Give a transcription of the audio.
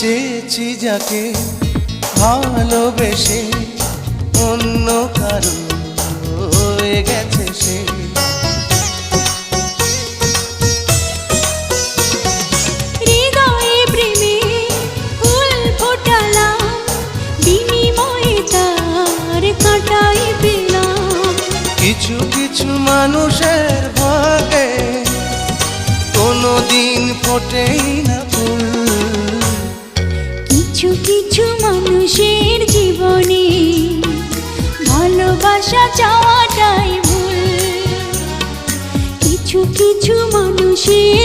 চেয়েছি যাকে ভালোবেসে অন্য কারো হয়ে গেছে সে। হৃদয়ে প্রেমে ফুল ফোটালাম, বিনিময়ে তার কাঁটাই পেলাম। কিছু কিছু মানুষের ভাগে কোনোদিন ফোটেই না ফুল। কিছু কিছু মানুষের জীবনে ভালোবাসা চাওয়াটাই ভুল। কিছু কিছু মানুষের